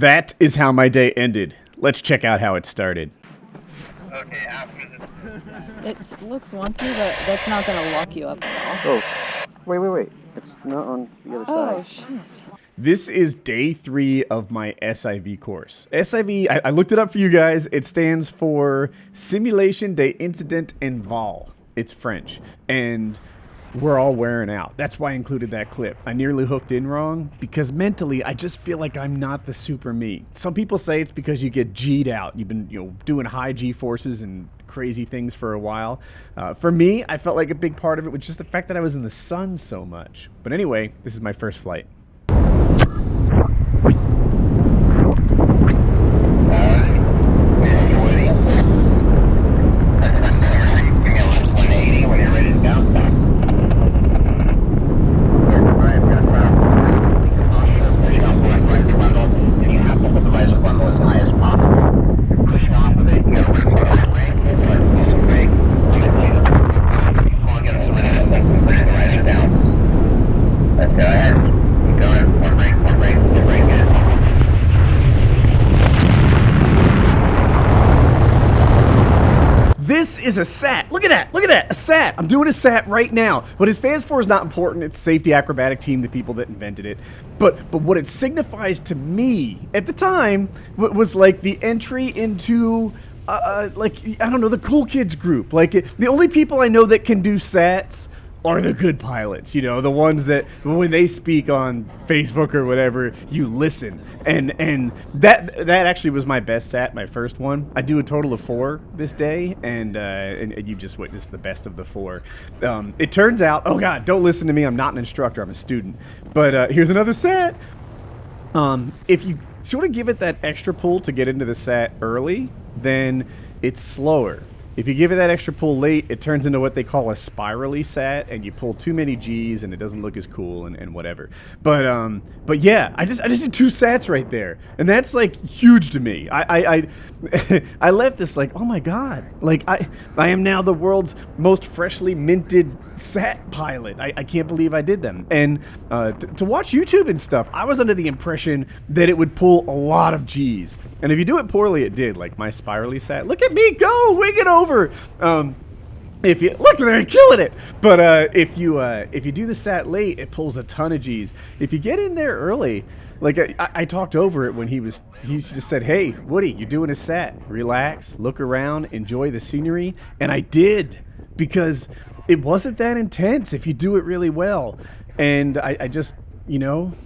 that is how my day ended. Let's check out how it started. Okay, after the... It looks wonky, but that's not going to lock you up at all. Oh, wait. It's not on the other side. Oh, shit. This is day 3 of my SIV course. SIV, I looked it up for you guys. It stands for Simulation des Incidents en Vol. It's French. And we're all wearing out. That's why I included that clip. I nearly hooked in wrong because mentally I just feel like I'm not the super me. Some people say it's because you get G'd out. You've been doing high G forces and crazy things for a while. For me, I felt like a big part of it was just the fact that I was in the sun so much. But anyway, this is my first flight. This is a SAT. Look at that, a SAT. I'm doing a SAT right now. What it stands for is not important. It's Safety Acrobatic Team, the people that invented it. But what it signifies to me at the time was like the entry into like, I don't know, the cool kids group. Like the only people I know that can do SATs are the good pilots, the ones that when they speak on Facebook or whatever, you listen. And that actually was my best SAT, my first one. I do a total of 4 this day, and you just witnessed the best of the 4. It turns out, oh God, don't listen to me. I'm not an instructor. I'm a student. But here's another SAT. If you sort of give it that extra pull to get into the SAT early, then it's slower. If you give it that extra pull late, it turns into what they call a spirally SAT, and you pull too many G's, and it doesn't look as cool, and whatever. But yeah, I just did 2 SATs right there, and that's like huge to me. I left this like, oh my God, like I am now the world's most freshly minted SAT pilot. I can't believe I did them. And to watch YouTube and stuff, I was under the impression that it would pull a lot of G's, and if you do it poorly, it did. Like my spirally SAT. Look at me go, wing it over. If you look, they're killing it. But if you do the SAT late, it pulls a ton of G's. If you get in there early, like I talked over it when he just said, "Hey, Woody, you're doing a SAT. Relax, look around, enjoy the scenery," and I did because it wasn't that intense if you do it really well. And I just,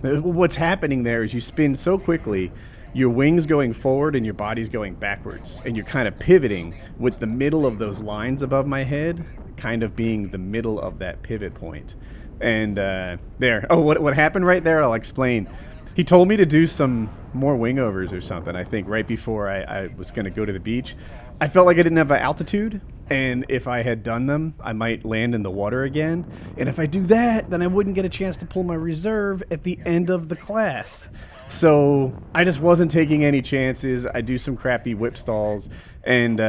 what's happening there is you spin so quickly. Your wings going forward and your body's going backwards, and you're kind of pivoting with the middle of those lines above my head kind of being the middle of that pivot point. And there. Oh, what happened right there, I'll explain. He told me to do some more wingovers or something, I think, right before I was going to go to the beach. I felt like I didn't have an altitude, and if I had done them, I might land in the water again. And if I do that, then I wouldn't get a chance to pull my reserve at the end of the class. So I just wasn't taking any chances. I do some crappy whip stalls. And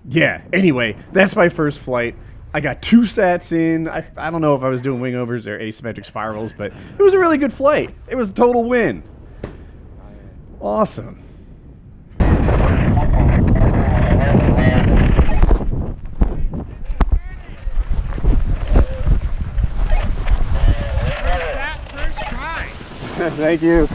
yeah, anyway, that's my first flight. I got 2 SATs in. I don't know if I was doing wingovers or asymmetric spirals, but it was a really good flight. It was a total win. Awesome. Thank you.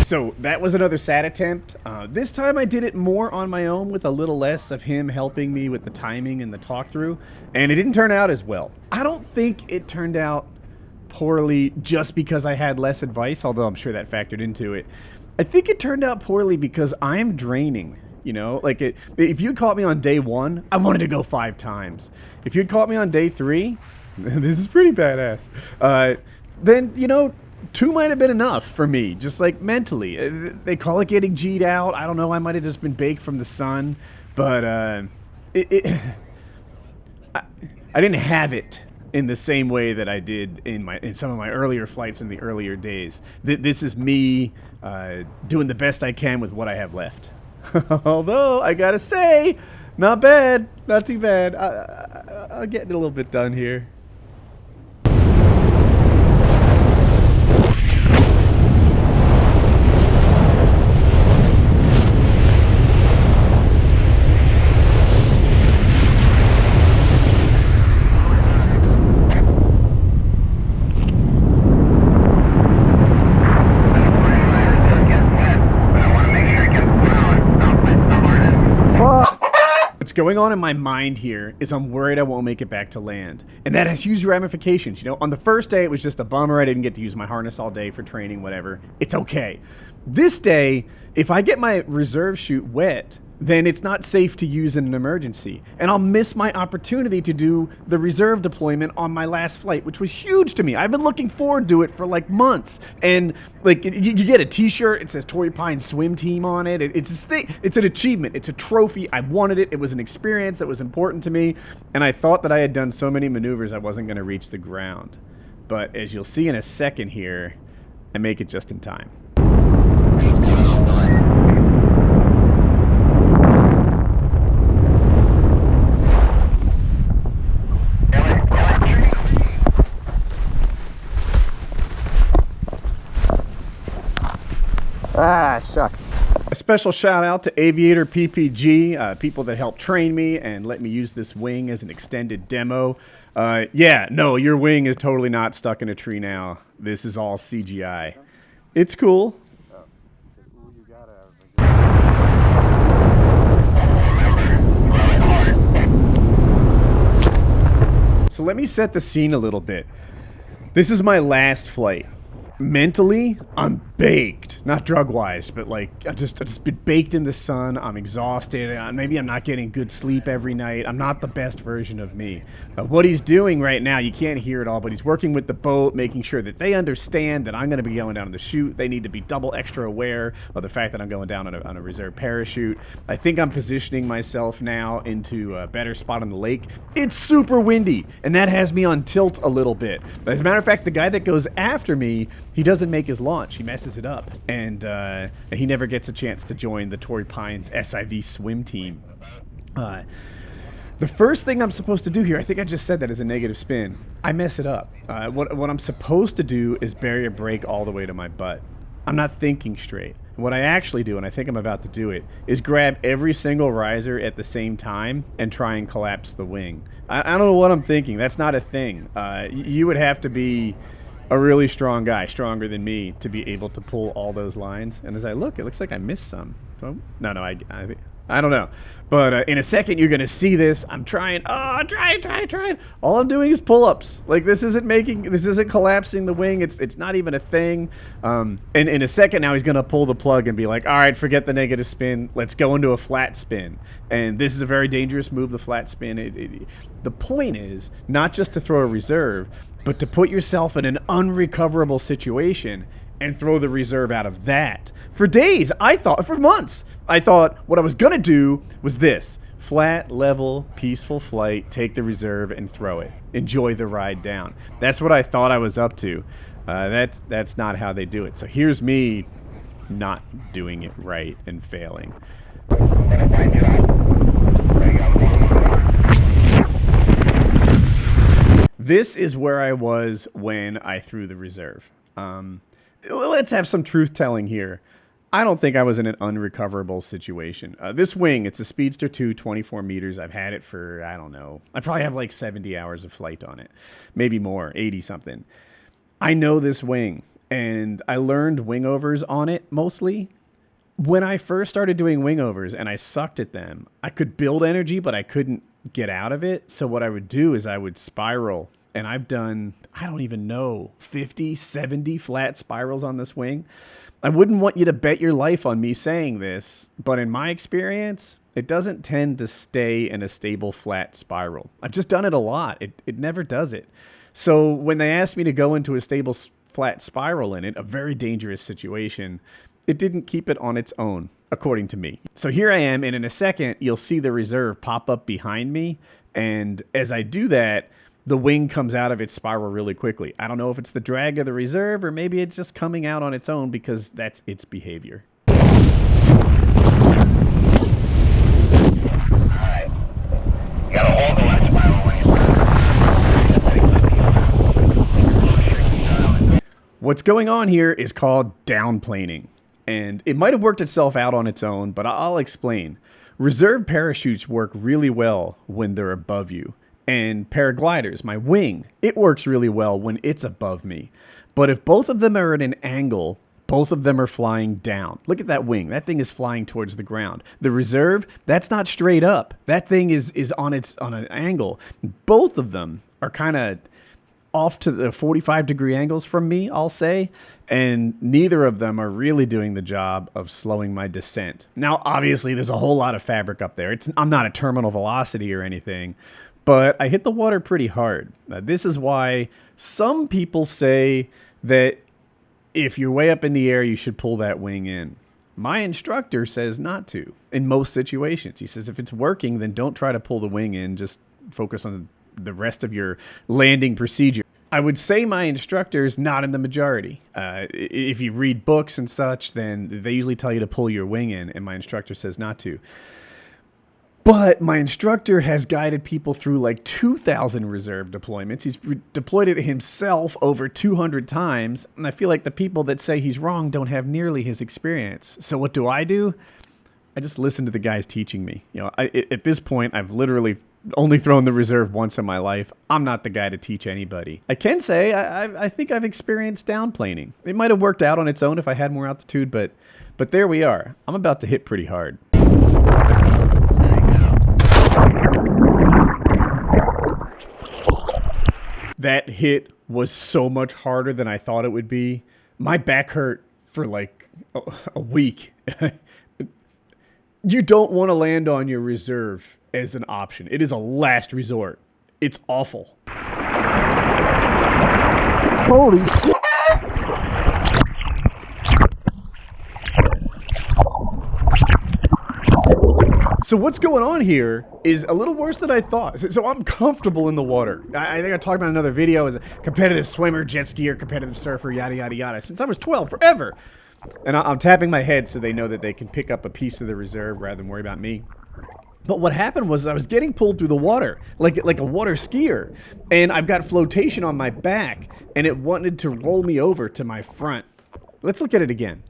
So that was another SAT attempt. This time I did it more on my own with a little less of him helping me with the timing and the talk through, and it didn't turn out as well. I don't think it turned out poorly just because I had less advice, although I'm sure that factored into it. I think it turned out poorly because I'm draining. Like if you'd caught me on day 1, I wanted to go 5 times. If you'd caught me on day 3, this is pretty badass. Then 2 might have been enough for me, just like mentally. They call it getting G'd out. I don't know. I might have just been baked from the sun, but I didn't have it in the same way that I did in some of my earlier flights in the earlier days. This is me doing the best I can with what I have left. Although, I gotta say, not bad. Not too bad. I'll get a little bit done here. What's going on in my mind here is I'm worried I won't make it back to land. And that has huge ramifications. You know, on the first day, it was just a bummer. I didn't get to use my harness all day for training, whatever. It's okay. This day, if I get my reserve chute wet, then it's not safe to use in an emergency. And I'll miss my opportunity to do the reserve deployment on my last flight, which was huge to me. I've been looking forward to it for like months. And like you get a t-shirt, it says Torrey Pines Swim Team on it. It's this thing, it's an achievement, it's a trophy. I wanted it, it was an experience that was important to me. And I thought that I had done so many maneuvers I wasn't gonna reach the ground. But as you'll see in a second here, I make it just in time. Ah, shucks. A special shout out to Aviator PPG, people that helped train me and let me use this wing as an extended demo. Yeah, no, your wing is totally not stuck in a tree now. This is all CGI. It's cool. So let me set the scene a little bit. This is my last flight. Mentally, I'm baked. Not drug-wise, but like I've just been baked in the sun. I'm exhausted. Maybe I'm not getting good sleep every night. I'm not the best version of me. What he's doing right now, you can't hear it all, but he's working with the boat, making sure that they understand that I'm going to be going down on the chute. They need to be double extra aware of the fact that I'm going down on a reserve parachute. I think I'm positioning myself now into a better spot on the lake. It's super windy, and that has me on tilt a little bit. But as a matter of fact, the guy that goes after me, he doesn't make his launch. He messes it up, and he never gets a chance to join the Torrey Pines SIV swim team. The first thing I'm supposed to do here, I think I just said that as a negative spin. I mess it up. What I'm supposed to do is bury a brake all the way to my butt. I'm not thinking straight. What I actually do, and I think I'm about to do it, is grab every single riser at the same time and try and collapse the wing. I don't know what I'm thinking. That's not a thing. You would have to be a really strong guy, stronger than me, to be able to pull all those lines. And as I look, it looks like I missed some. So, no, I don't know. But in a second, you're going to see this. I'm trying. Oh, trying. All I'm doing is pull-ups. Like, this isn't collapsing the wing. It's not even a thing. And in a second now, he's going to pull the plug and be like, all right, forget the negative spin. Let's go into a flat spin. And this is a very dangerous move, the flat spin. The point is not just to throw a reserve, but to put yourself in an unrecoverable situation and throw the reserve out of that. For days, for months, I thought what I was going to do was this. Flat, level, peaceful flight, take the reserve and throw it. Enjoy the ride down. That's what I thought I was up to. That's not how they do it. So here's me not doing it right and failing. This is where I was when I threw the reserve. Let's have some truth-telling here. I don't think I was in an unrecoverable situation. This wing, it's a Speedster 2, 24 meters. I've had it for, I don't know. I probably have like 70 hours of flight on it. Maybe more, 80-something. I know this wing, and I learned wingovers on it mostly. When I first started doing wingovers and I sucked at them, I could build energy, but I couldn't get out of it. So what I would do is I would spiral. And I've done, I don't even know, 50, 70 flat spirals on this wing. I wouldn't want you to bet your life on me saying this, but in my experience, it doesn't tend to stay in a stable flat spiral. I've just done it a lot. It never does it. So when they asked me to go into a stable flat spiral in it, a very dangerous situation, it didn't keep it on its own, according to me. So here I am, and in a second, you'll see the reserve pop up behind me. And as I do that, the wing comes out of its spiral really quickly. I don't know if it's the drag of the reserve or maybe it's just coming out on its own because that's its behavior. Alright. You gotta hold the left spiral when you What's going on here is called downplaning, and it might have worked itself out on its own, but I'll explain. Reserve parachutes work really well when they're above you, and paragliders, my wing, it works really well when it's above me. But if both of them are at an angle, both of them are flying down. Look at that wing. That thing is flying towards the ground. The reserve, that's not straight up. That thing is on an angle. Both of them are kind of off to the 45-degree angles from me, I'll say, and neither of them are really doing the job of slowing my descent. Now, obviously, there's a whole lot of fabric up there. I'm not at terminal velocity or anything, but I hit the water pretty hard. This is why some people say that if you're way up in the air, you should pull that wing in. My instructor says not to in most situations. He says if it's working, then don't try to pull the wing in. Just focus on the rest of your landing procedure. I would say my instructor's not in the majority. If you read books and such, then they usually tell you to pull your wing in, and my instructor says not to. But my instructor has guided people through like 2,000 reserve deployments. He's deployed it himself over 200 times, and I feel like the people that say he's wrong don't have nearly his experience. So what do? I just listen to the guys teaching me. You know, at this point, I've literally only thrown the reserve once in my life. I'm not the guy to teach anybody. I can say I think I've experienced downplaning. It might have worked out on its own if I had more altitude, but there we are. I'm about to hit pretty hard. That hit was so much harder than I thought it would be. My back hurt for like a week. You don't want to land on your reserve as an option. It is a last resort. It's awful. Holy shit! So what's going on here is a little worse than I thought. So I'm comfortable in the water. I think I talked about in another video as a competitive swimmer, jet skier, competitive surfer, yada, yada, yada. Since I was 12, forever. And I'm tapping my head so they know that they can pick up a piece of the reserve rather than worry about me. But what happened was I was getting pulled through the water, like a water skier. And I've got flotation on my back, and it wanted to roll me over to my front. Let's look at it again.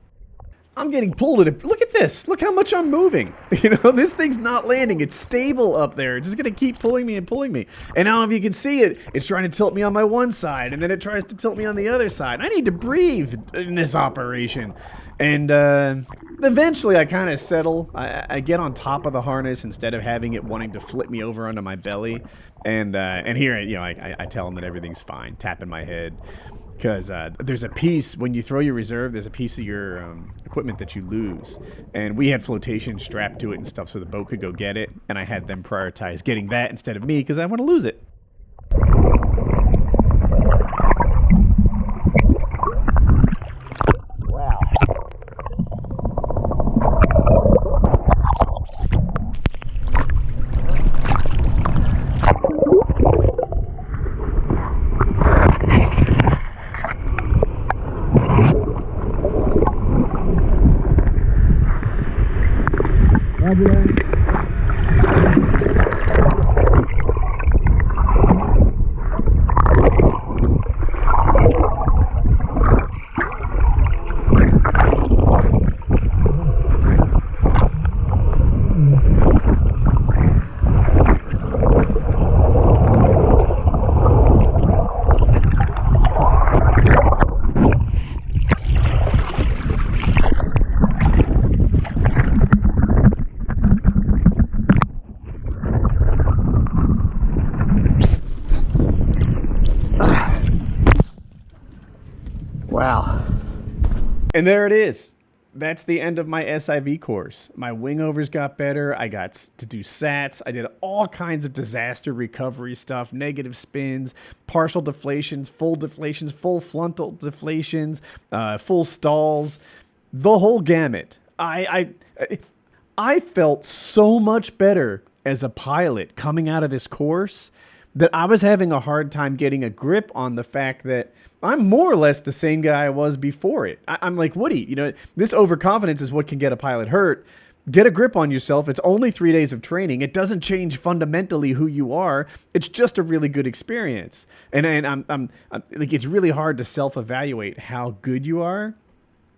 I'm getting pulled at it. Look at this. Look how much I'm moving. You know, this thing's not landing. It's stable up there. It's just going to keep pulling me and pulling me. And I don't know if you can see it. It's trying to tilt me on my one side, and then it tries to tilt me on the other side. I need to breathe in this operation. And eventually I kind of settle. I get on top of the harness instead of having it wanting to flip me over onto my belly. And here, you know, I tell them that everything's fine, tapping my head. Because there's a piece, when you throw your reserve, there's a piece of your equipment that you lose. And we had flotation strapped to it and stuff so the boat could go get it. And I had them prioritize getting that instead of me because I want to lose it. Wow. And there it is. That's the end of my SIV course. My wingovers got better. I got to do SATs. I did all kinds of disaster recovery stuff, negative spins, partial deflations, full frontal deflations, full stalls, the whole gamut. I felt so much better as a pilot coming out of this course that I was having a hard time getting a grip on the fact that I'm more or less the same guy I was before it. I'm like, Woody, you know, this overconfidence is what can get a pilot hurt. Get a grip on yourself. It's only 3 days of training. It doesn't change fundamentally who you are. It's just a really good experience. And I'm like, it's really hard to self-evaluate how good you are.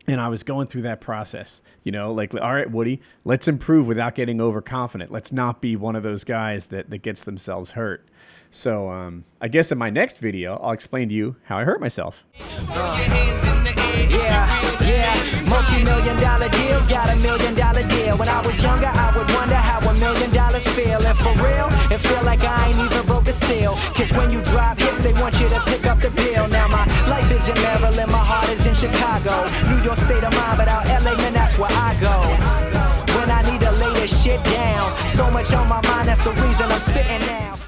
And I was going through that process, you know, like, all right, Woody, let's improve without getting overconfident. Let's not be one of those guys that gets themselves hurt. So I guess in my next video, I'll explain to you how I hurt myself. Yeah, multi-million-dollar deals, got $1 million deal. When I was younger, I would wonder how $1 million feel. And for real, it feel like I ain't even broke a seal. Cause when you drop hits, they want you to pick up the bill. Now my life is in Maryland, my heart is in Chicago. New York state of mind, but out LA, man, that's where I go. When I need to lay this shit down, so much on my mind, that's the reason I'm spitting now.